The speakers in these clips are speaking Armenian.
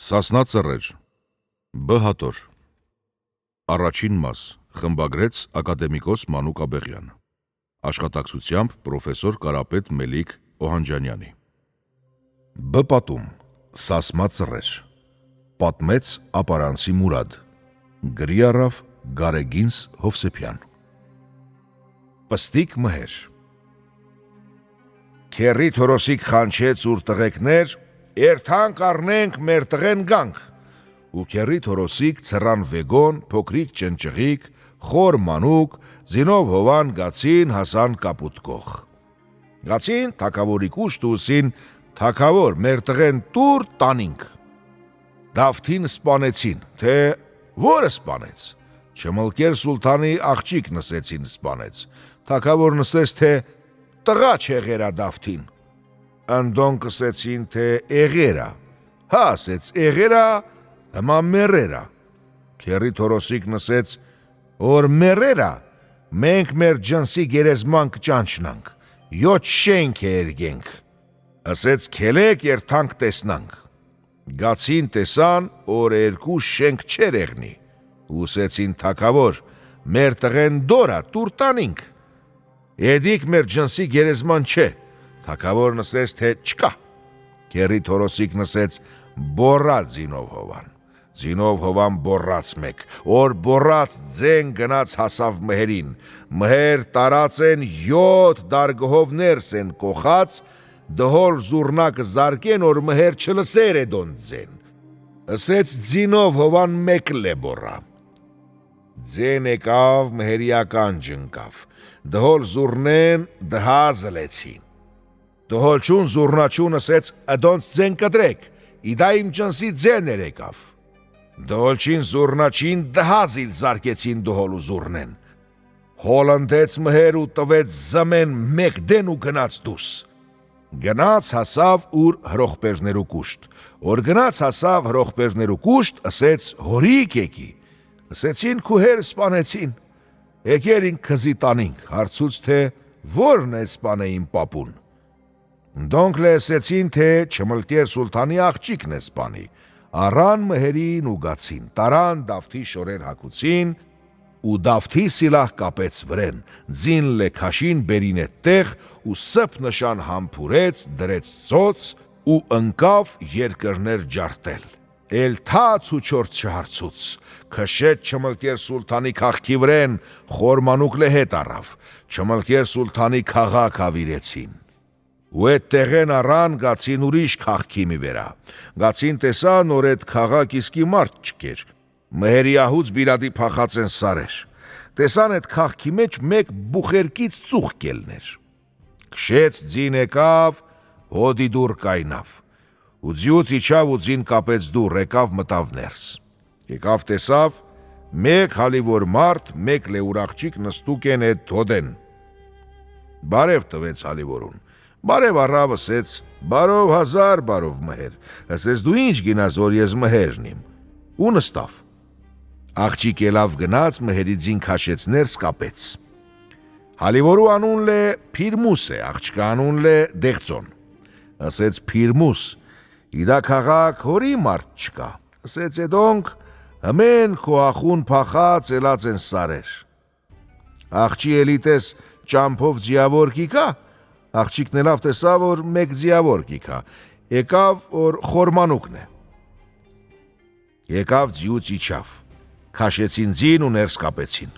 Սասնա ծռեր, Բ հատոր, Առաջին մաս, խմբագրեց ակադեմիկոս Մանուկ Աբեղյան, աշխատակցությամբ պրոֆեսոր Կարապետ Մելիք Օհանջանյանի։ Բ պատում, Սասմա ծռեր, պատմեց ապարանցի Մուրադ, գրի առավ Գարեգինս Հովսեփյան։ Պստիկ մհեր։ Քերի թորոսիկ խանչեց ուր տղեկներ, երթանք առնենք մեր տղեն գանք, ու քերի թորոսիկ ցրան վեգոն, փոքրիկ ճնճղիկ, խոր մանուկ, զինով հովան գացին հասան կապուտկող։ Գացին թակավորի կուշտ ուսին, թակավոր մեր տղեն տուր տանինք։ Դավթին սպանեցին, թե որը սպանեց, Չմլկեր Սուլթանի աղջիկ նսեցին սպանեց, թակավոր նսեց, թե տղա չեղերա Դավթին։ Անդոն կսեցին, թե էղերա, հա ասեց էղերա, հմա մերերա։ Քերի թորոսիկ նսեց, որ մերերա, մենք մեր ջնսի գերեզման կճանչնանք, յոչ շենք է երգենք։ Ասեց քելեք երթանք տեսնանք։ Գացին տեսան, որ երկու շենք չեր եղնի, ուսեցին թակավոր, մեր տղեն դորա, տուր տանինք։ Եդիկ մեր ջնսի գերեզման չէ, թակավոր նսեց, թե չկա։ Քերի թորոսիկ նսեց, բորած զինով հովան։ Զինով հովան բորած մեկ, որ բորած ձեն գնաց հասավ մհերին, մհեր տարած են 7 դարգհով ներս են կոխած, դհոլ զուրնակ զարկեն, որ մհեր չլսեր է դոն ձեն։ Ասեց ձինով հովան մեկ լե բորա։ Ձեն եկավ մհերիական ջնկավ, դհոլ զուրնեն դհազ լեցին։ Դհոլչուն զուրնաչուն ասեց, ըդոնց ձեն կդրեք, իդա իմ ջնսի ձեներ եկավ։ Դհոլչին զուրնաչին դհազիլ զարկեցին դհոլու զուրնեն։ Հոլնդեց մհեր ու տվեց զմեն մեկ դեն ու գնաց դուս։ Գնաց հասավ ուր հրոխպերներու կուշտ, որ գնաց հասավ հրոխպերներու կուշտ, ասեց հորիկ եկի, ասեցին քուհեր սպանեցին, եկերին քզի տանինք, հարցուց թե որն է սպանեին պապուն։ Դոնք լեսեցին, թե Չմլկեր Սուլթանի աղջիկն է սպանի, առան մհերին ու գացին, տարան Դավթի շորեր հակուցին, ու Դավթի սիլահ կապեց վրեն, ձին լեքաշին բերին է տեղ, ու սփ նշան համբուրեց, դրեց ծոց, ու ընկավ երկրներ ջարտել։ Էլ թաց ու չորց չհարցուց, քշեց Չմլկեր Սուլթանի քաղքի վրեն, խորմանուկ լե հետ առավ, Չմլկեր Սուլթանի քաղաք ավիրեցին։ Ու էդ տեղեն առան գացին ուրիշ քաղքի մի վերա, գացին տեսան, որ էդ քաղաք իսկի մարդ չկեր, մհերիահուց բիրադի փախած են սարեր, տեսան էդ քաղքի մեջ մեկ բուխերկից ծուխ կելներ։ Քշեց ձին եկավ, հոդի դուր կայնավ, ու ձյուց իջավ ու ձին կապեց դուր, եկավ մտավ ներս։ Եկավ տեսավ, մեկ հալիվոր մարդ, մեկ լեուր աղջիկ նստուկ են էդ հոդեն։ Բարև տվեց հալիվորուն, բարև առավ ասեց, բարով հազար բարով մհեր, ասեց դու ինչ գինաս, որ ես մհերն իմ, ու նստավ։ Աղջիկ ելավ գնաց, մհերի ձին քաշեց ներս կապեց։ Հալիվորու անուն լե Փիրմուս է, աղջկա անուն լե Դեղծոն։ Ասեց Փիրմուս, իդա քաղաք հորի մարդ չկա, ասեց էդոնք հմեն քո ախուն փախած ելած են սարեր։ Աղջի էլիտես ճամփով ձիավոր կիկա, աղջիկն ելավ տեսավ, որ մեկ ձիավոր կիկա, եկավ, որ խորմանուկն է։ Եկավ ձյուց իջավ, քաշեցին ձին ու ներս կապեցին։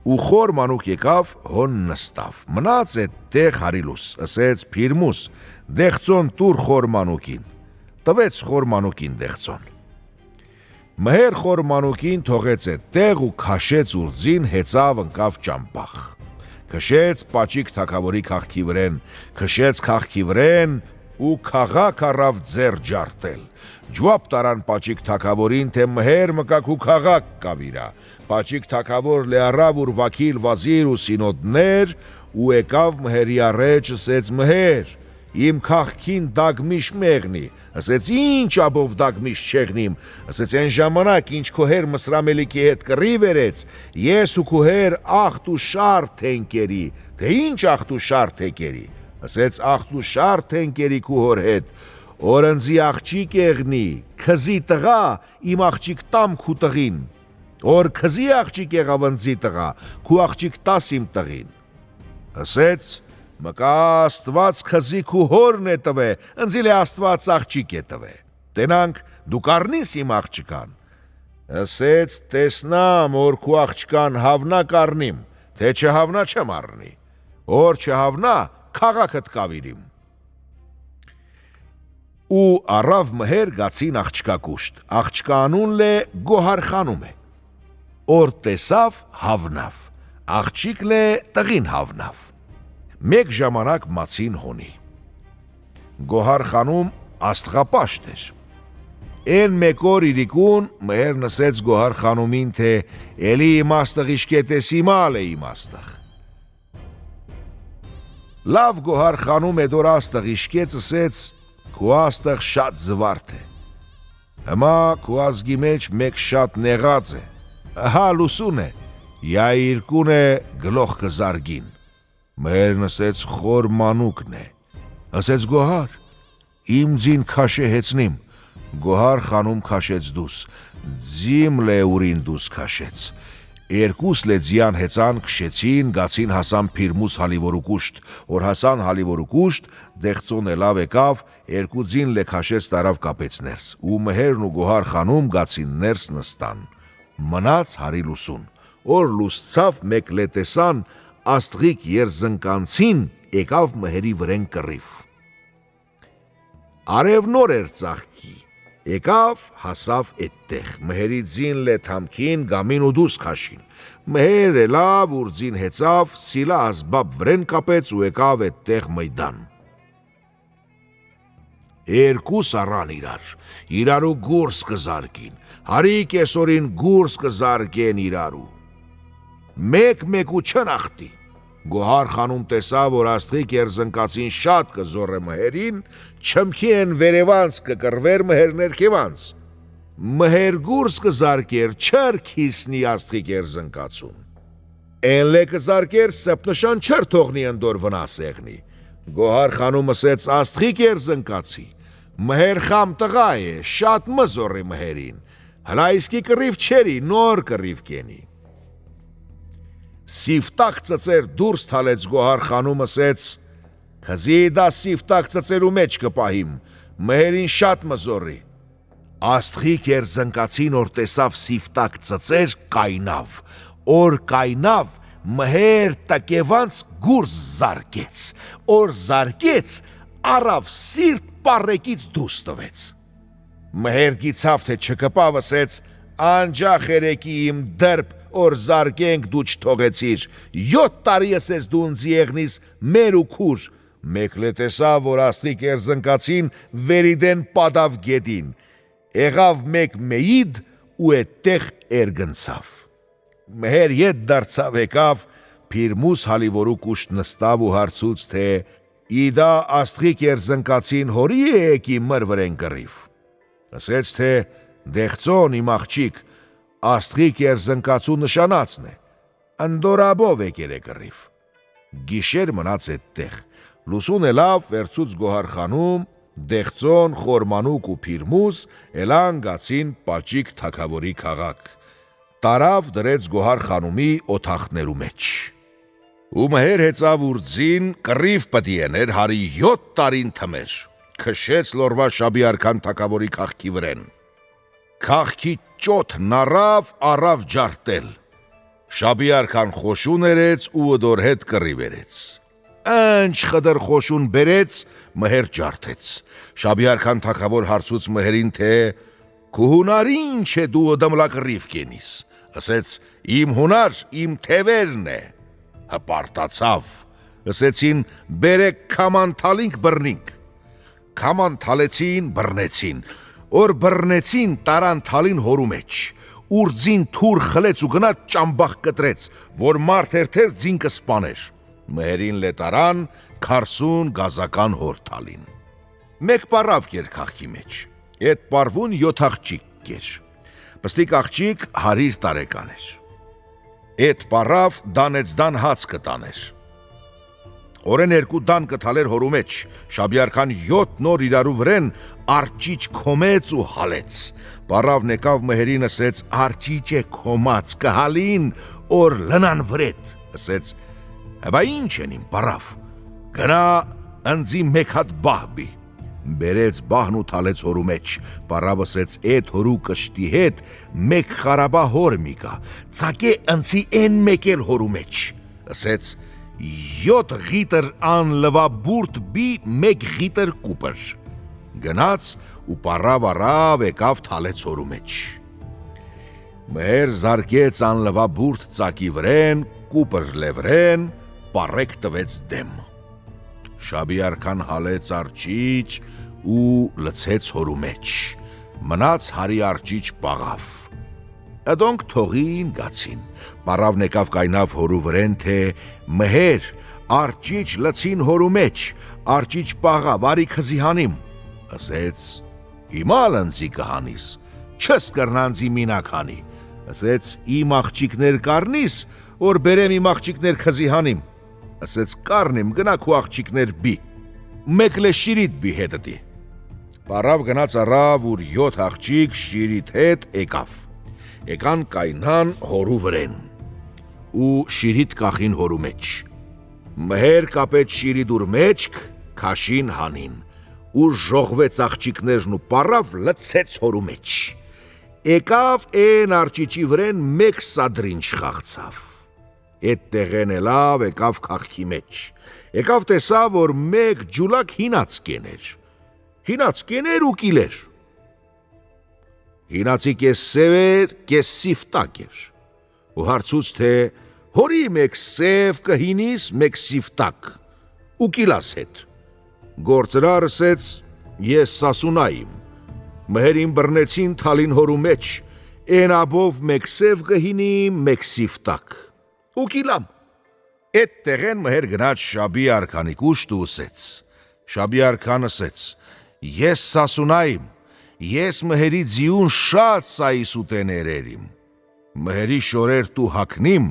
Ու խորմանուկ եկավ, հոն նստավ, մնաց էդ տեղ հարիլուս, ասեց Փիրմուս, Դեղծոն տուր խորմանուկին, տվեց խորմանուկին Դեղծոն։ Մհեր խորմանուկին թողեց էդ տեղ ու քաշեց ուրձին, հեծավ ընկավ ճամբախ։ Քշեց պաճիկ թակավորի քաղքի վրեն, քշեց քաղքի վրեն ու քաղաք առավ ձեր ջարտել։ Ջուապ տարան պաճիկ թակավորին, թե մհեր մկակու քաղաք կավիրա։ Պաճիկ թակավոր լե առավ ուր վակիլ վազիր ու սինոդներ, ու եկավ մհերի առաջ, ասեց մհեր, իմ քաղքին դագմիշ մեղնի, ասեց ինչ աբով դագմիշ չեղնիմ, ասեց այն ժամանակ ինչ քոհեր Մսրամելիքի հետ կռի վերեց, ես ու քոհեր աղտ ու շարթ ենկերի, թե ինչ աղտ ու շարթ եկերի, ասեց աղտ ու շարթ ենկերի քուհոր հետ, օրընձի աղջիկ եղնի, քզի տղա, իմ աղջիկ տամ քու տղին, որ քզի աղջիկ եղավ ընձի տղա, քու աղջիկ տաս իմ տղին։ Ասեց, մկա Աստված քզի քու հորն է տվե, ընձիլ է Աստված աղջիկ է տվե, տենանք դու կարնիս իմ աղջկան։ Ասեց, տեսնամ, որ քու աղջկան հավնա կարնիմ, թե չհավնա չեմ առնի, որ չհավնա քաղաքդ կավիրիմ։ Ու առավ մհեր գացին աղջկա կուշտ, աղջկա անուն լե Գոհարխանում է, որ տեսավ հավնավ, աղջիկ լե տղին հավնավ, մեկ ժամանակ մացին հոնի։ Գոհարխանում աստղապաշտ էր, են մեկ օր իրիկուն մհեր նսեց Գոհարխանումին, թե էլի իմաստղ իշկետես իմալ է իմաստղ։ Լավ Գոհարխանում էդոր աստղ իշկեց ասեց, քու աստղ շատ զվարդ է, հմա քու ազգի մեջ մեկ շատ նեղած է, հա լուսուն է, Յայիրկուն է գլոխ կզարգին։ Մհեր նսեց խոր մանուկն է, ասեց Գոհար, իմ ձին քաշե հեցնիմ, Գոհարխանում քաշեց դուս, ձիմ լեուրին դուս քաշեց, երկուս լեձյան հեցան քշեցին, գացին հասան Փիրմուս հալիվորու կուշտ, որ հասան հալիվորու կուշտ, դեղծոն էլավ եկավ, երկու ձին լե քաշեց տարավ կապեց ներս, ու մհերն ու Գոհարխանում գացին ներս նստան, մնաց հարի լուսուն, որ լուսցավ մեկ լետեսան, աստղիկ երզնկանցին, եկավ մհերի վրեն կռիվ։ Արև նոր էր ծաղկի, եկավ հասավ էդտեղ, մհերի ձին լե թամքին գամին ու դուս քաշին, մհեր էլավ ուր ձին հեցավ, սիլա ազբաբ վրեն կապեց ու եկավ էդտեղ մյդան։ Երկուս առան իրարու գուրս կզարգին, հարի կեսորին գուրս կզարգեն իրարու, մեկ ու չնախտի, Գոհարխանում տեսավ, որ աստղիկ երզնկացին շատ կզոր է մհերին, չմքի են վերևանց կկրվեր մհեր ներքևանց, մհեր գուրս կզարկեր, չր քիսնի աստղիկ երզնկացուն, են լե կզարկեր սպնշան չր թողնի ընդոր վնաս եղնի, Գոհարխանում ասեց աստղիկ երզնկացի, մհեր խամ տղա է, շատ մզոր է մհերին, հլա իսկի կռիվ չերի, նոր կռիվ կենի։ Սիվտակ ծծեր դուրս թալեց Գոհարխանում ասեց, քզի դա սիվտակ ծծերու մեջ կպահիմ, մհերին շատ մզորի, աստղիկ երզնկացին որ տեսավ սիվտակ ծծեր կայնավ, որ կայնավ մհեր տակևանց գուրս զարկեց, որ զարկեց առավ սիրտ պարեկից դուս տվեց, մհեր գիցավ թե չկպավ ասեց, անջախ երեկի իմ դրպ որ զարկենք դու չթողեցիր, 7 տարի ասես դու ընձի եղնիս մեր ու քուր, մեկ լե տեսավ, որ աստղիկ երզնկացին վերիդեն պատավ գետին, եղավ մեկ մեիդ ու էդտեղ էրգնցավ, մհեր ետ դարձավ եկավ, Փիրմուս հալիվորու կուշտ նստավ ու հարցուց, թե իդա աստղիկ երզնկացին հորի է եկի մր վրեն կռիվ, ասեց, թե դեղծոն իմ աղջիկ, աստղիկ երզնկացու նշանացն է, ընդորաբով եկեր է կռիվ, գիշեր մնաց էդտեղ, լուսուն էլավ վերցուց Գոհարխանում, դեղծոն, խորմանուկ ու Փիրմուս էլան գացին պաճիկ թագավորի քաղաք, տարավ դրեց Գոհարխանումի օթախներու մեջ, ու մհեր հեցավ ուրձին կռիվ պտի եներ հարի 7 տարին թմեր, քշեց լորվա Շաբի արքան թագավորի քաղքի վրեն, քաղքի ճոտ նարավ առավ ջարտել, Շաբի արքան խոշուն երեց ու դոր հետ կռիվ երեց, ընչ խդր խոշուն բերեց, մհեր ջարտեց, Շաբի արքան թագավոր հարցուց մհերին, թե քու հունարի ինչ է դու դմլա կռիվ կենիս, ասեց, իմ հունար իմ թևերն է, հպարտացավ, ասեցին, բերեք քաման թալինք բռնինք, քաման թալեցին, բռնեցին, որ բռնեցին տարան թալին հորու մեջ, ուրձին թուր խլեց ու գնաց ճամբախ կտրեց, որ մարդ երթեր ձին կսպաներ, մհերին լե տարան 40 գազական հոր թալին, մեկ պարավ կեր քաղքի մեջ, էդ պարվուն 7 աղջիկ կեր, պստիկ աղջիկ 100 տարեկան էր, էդ պարավ դանեցդան հաց կտաներ, Օրեն երկու դան կթալեր հորու մեջ, Շաբիարքան 7 նոր իրարու վրեն արջիչ քոմեց ու հալեց, պարավ նեկավ մհերին ասեց արջիչ է քոմած կհալին, որ լնան վրետ, ասեց հբա ինչ են իմ պարավ, գնա ընձի մեկ հատ բահբի, բերեց բահն ու թալեց հորու մեջ, պարավ ասեց էդ հորու կշտի հետ մեկ խարաբա հոր միկա, ծակե ընձի են մեկ էլ հորու մեջ, ասեց 7 ղիտր անլվա բուրդ բի մեկ ղիտր կուպր, գնաց ու պարավ առավ եկավ թալեց հորու մեջ, մհեր զարկեց անլվա բուրդ ծակի վրեն, կուպր լևրեն, պարեք տվեց դեմ, Շաբիարքան հալեց արջիչ ու լցեց հորու մեջ, մնաց հարի արջիչ պաղավ, Ըդոնք թողին գացին, պարավ նեկավ կայնավ հորու վրեն, թե մհեր, արջիչ լցին հորու մեջ, արջիչ պաղա, վարի քզի հանիմ, ասեց, հիմալ ընձի կհանիս, չս կրնանձի մինակ հանի, ասեց, իմ աղջիկներ կարնիս, որ բերեմ իմ աղջիկներ քզի հանիմ, ասեց, կարնիմ, գնա քու աղջիկներ բի, մեկ լե շիրիտ բի հետըտի, պարավ գնաց առավ, ուր 7 աղջիկ շիրիտ հետ եկավ, Եկան կայնան հորու վրեն ու շիրիտ կախին հորու մեջ, մհեր կապեց շիրիդուր մեջք, քաշին հանին ու ժողվեց աղջիկներն ու պարավ լցեց հորու մեջ, եկավ են արջիչի վրեն մեկ սադրինչ խաղցավ, էդ տեղեն էլավ եկավ կախքի մեջ, եկավ տեսավ, որ մեկ ջուլակ հինած կեներ ու կիլեր, Հինացի կես սև էր, կես սիվտակ էր, ու հարցուց թե հորի մեկ սև կհինիս, մեկ սիվտակ, ու կիլաս հետ, գործրար ասեց, ես սասունայիմ, մհերին բրնեցին թալին հորու մեջ, են աբով մեկ սև կհինիմ, մեկ սիվտակ, ու կիլամ, էդ տեղեն մհեր գնաց Շաբի արքանի կուշտ ու ասեց, Շաբի արքան ասեց, ես սասունայիմ, Ես մհերի ձիուն շատ սայիս ուտեներ երիմ, մհերի շորեր տու հակնիմ,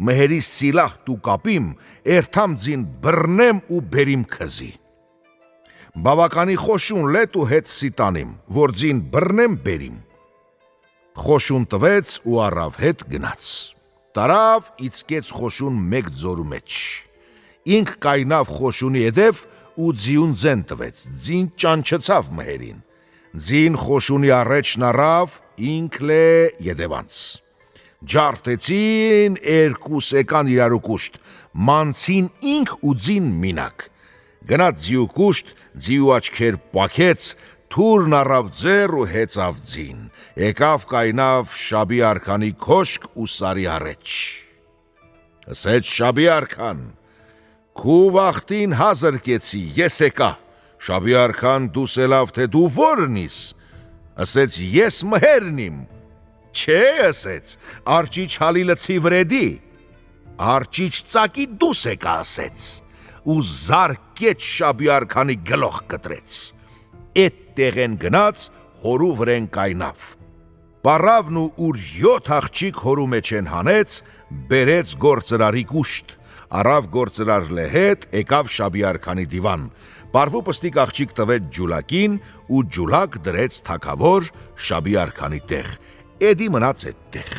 մհերի սիլահ տու կապիմ, երթամ ձին բրնեմ ու բերիմ քզի, բավականի խոշուն լետ ու հետ սիտանիմ, որ ձին բրնեմ բերիմ, խոշուն տվեց ու առավ հետ գնաց, տարավ իցկեց խոշուն մեկ ձորու մեջ, ինք կայնավ խոշունի edև ու ձիուն ձեն տվեց, ձին ճանչցավ մհերին, Ձին խոշունի առեջն առավ, ինքլ է ետևանց, ջարդեցին երկուս եկան իրարու կուշտ, մանցին ինք ու ձին մինակ, գնաց ձիու կուշտ, ձիու աչքեր պակեց, թուրն առավ ձեր ու հեցավ ձին, եկավ կայնավ Շաբի արքանի քոշկ ու սարի առեջ, ասեց Շաբի արքան, քու վախտին հազրկեցի, ես եկա, Շաբի արքան դուսելավ, թե դու որնիս, ասեց ես մհերնիմ, չէ ասեց, արջիչ հալի լցի վրեդի, արջիչ ծակի դուս եկա ասեց, ու զարկեց Շաբի արքանի գլող կտրեց, էդ տեղեն գնաց հորու վրեն կայնավ, պարավն ու ուր 7 աղջիկ հորու մեջ են հանեց, բերեց գործրարի կուշտ, առավ գործրար լեհետ, եկավ Շաբի արքանի դիվան, Պարվու պստիկ աղջիկ տվեց ջուլակին ու ջուլակ դրեց թակավոր Շաբի արքանի տեղ, էդի մնաց էդ տեղ,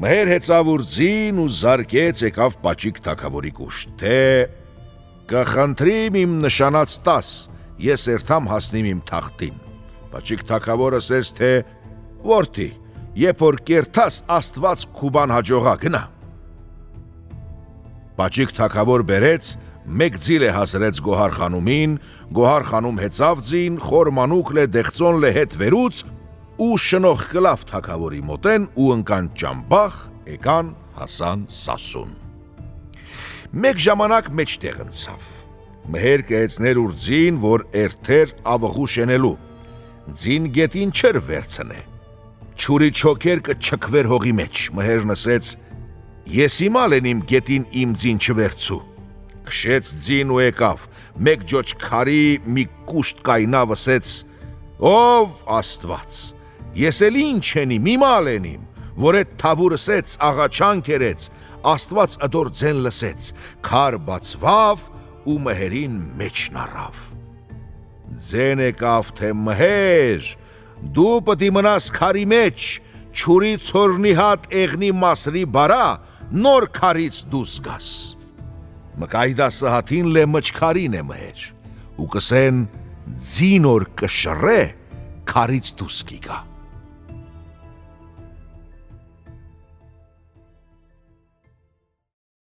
մհեր հեցավ ուր ձին ու զարկեց եկավ պաճիկ թակավորի կուշտ, թե կխնդրիմ իմ նշանած 10, ես երթամ հասնիմ իմ թախտին, պաճիկ թակավոր ասեց, թե որդի, երբ որ կերթաս աստված քուբան հաջողա գնա, պաճիկ թակավոր բերեց, մեկ ձիլ է հասրեց գոհար խանումին, գոհար խանում հեցավ ձին, խոր մանուկ լե դեղծոն լե հետ վերուց, ու շնող կլավ թակավորի մոտեն ու ընկան ճամբախ, եկան հասան սասուն. Մեկ ժամանակ մեջտեղ ընցավ, մհեր կհեցներ ուր ձին, որ երթեր ավղու շենելու, ձին գետին չեր վերցնե, չուրի չոքեր կչքվեր հողի մեջ, մհերն ասեց, ես իմալ են իմ գետին իմ ձին չվերցու, Քշեց ձին ու եկավ, մեկ ջոջ քարի մի կուշտ կայնավ ասեց, ով աստված, ես էլ ինչ ենիմ, իմալ ենիմ, որ այդ թավուրը սեց, աղաչան կերեց, Աստված ըդոր ձեն լսեց, քար բացվավ ու մհերին մեջն առավ։ Ձեն եկավ թե մհեր, դու պտի մնաս քարի մեջ, չուրի ցորնի հատ էղնի մասրի բարա, նոր քարից դուս գաս։ Մկայդասը հատին լե մչքարին է մհեր, ու կսեն ձին օր կշռե, քարից դուս կիգա։